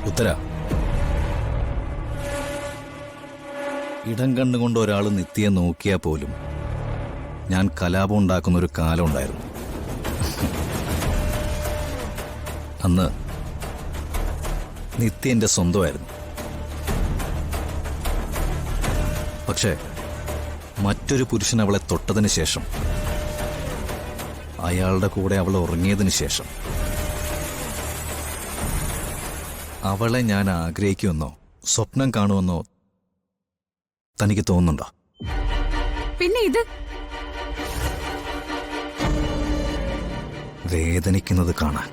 ഉത്തര, ഇടം കണ്ടുകൊണ്ട് ഒരാൾ നിത്യയെ നോക്കിയാൽ പോലും ഞാൻ കലാപം ഉണ്ടാക്കുന്നൊരു കാലം ഉണ്ടായിരുന്നു. അന്ന് നിത്യ എന്റെ സ്വന്തമായിരുന്നു. പക്ഷേ മറ്റൊരു പുരുഷൻ അവളെ തൊട്ടതിന് ശേഷം, അയാളുടെ കൂടെ അവൾ ഉറങ്ങിയതിനു ശേഷം, അവളെ ഞാൻ ആഗ്രഹിക്കുമെന്നോ സ്വപ്നം കാണുമെന്നോ തനിക്ക് തോന്നുന്നുണ്ടോ? പിന്നെ ഇത് വേദനിക്കുന്നത് കാണാൻ.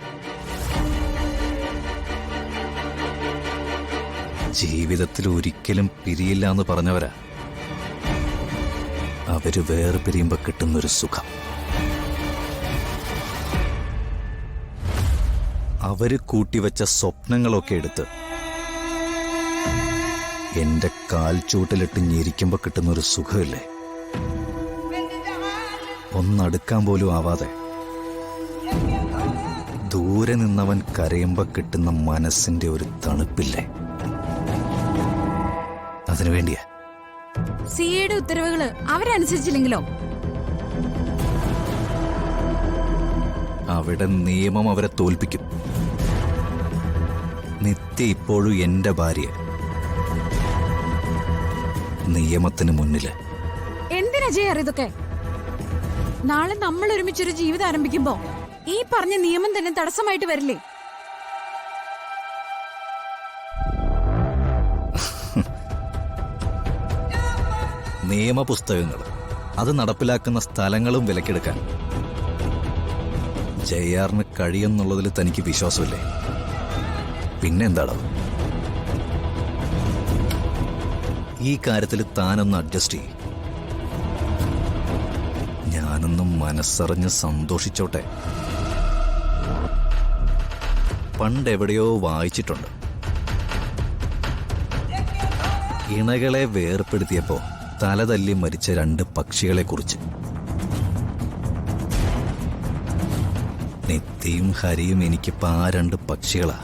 ജീവിതത്തിൽ ഒരിക്കലും പിരിയില്ല എന്ന് പറഞ്ഞവരാ. അവര് വേറെ പിരിയുമ്പോ കിട്ടുന്നൊരു സുഖം. അവര് കൂട്ടിവെച്ച സ്വപ്നങ്ങളൊക്കെ എടുത്ത് എന്റെ കാൽ ചൂട്ടിലിട്ട് ഞെരിക്കുമ്പോ കിട്ടുന്നൊരു സുഖമില്ലേ, ഒന്നടുക്കാൻ പോലും ആവാതെ ദൂരെ നിന്നവൻ കരയുമ്പോ കിട്ടുന്ന മനസ്സിന്റെ ഒരു തണുപ്പില്ലേ, അതിനുവേണ്ടിയാ. സിയുടെ ഉത്തരവുകള് അവരനുസരിച്ചില്ലെങ്കിലോ? അവിടെ നിയമം അവരെ തോൽപ്പിക്കും. നിത്യ ഇപ്പോഴും എന്റെ ഭാര്യ, നിയമത്തിന് മുന്നില്. എന്തിനാ ചെയ്യാറ് ഇതൊക്കെ? നാളെ നമ്മൾ ഒരുമിച്ചൊരു ജീവിതം ആരംഭിക്കുമ്പോ ഈ പറഞ്ഞ നിയമം തന്നെ തടസ്സമായിട്ട് വരില്ലേ? നിയമപുസ്തകങ്ങൾ, അത് നടപ്പിലാക്കുന്ന സ്ഥലങ്ങളും വിലക്കെടുക്കാൻ ജയാറിന് കഴിയുമെന്നുള്ളതിൽ തനിക്ക് വിശ്വാസമില്ലേ? പിന്നെന്താണോ? ഈ കാര്യത്തിൽ താനൊന്ന് അഡ്ജസ്റ്റ് ചെയ്യും. ഞാനൊന്നും മനസ്സറിഞ്ഞ് സന്തോഷിച്ചോട്ടെ. പണ്ടെവിടെയോ വായിച്ചിട്ടുണ്ട്, ഇണകളെ വേർപ്പെടുത്തിയപ്പോ തലതല്ലി മരിച്ച 2 പക്ഷികളെ കുറിച്ച്. നിത്യയും ഹരിയും എനിക്കിപ്പോ ആ 2 പക്ഷികളാ.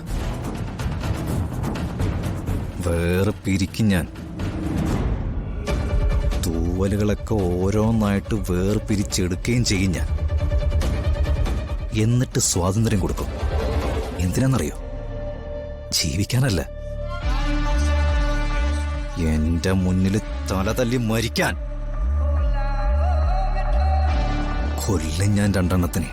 വേറെ പിരിക്കും ഞാൻ. തൂവലുകളൊക്കെ ഓരോന്നായിട്ട് വേർപിരിച്ചെടുക്കുകയും ചെയ്യും ഞാൻ. എന്നിട്ട് സ്വാതന്ത്ര്യം കൊടുക്കും. എന്തിനാണെന്നറിയോ? ജീവിക്കാനല്ല, എന്റെ മുന്നിൽ തല തല്ലി മരിക്കാൻ. കൊല്ലും ഞാൻ 2 എണ്ണത്തിനെ.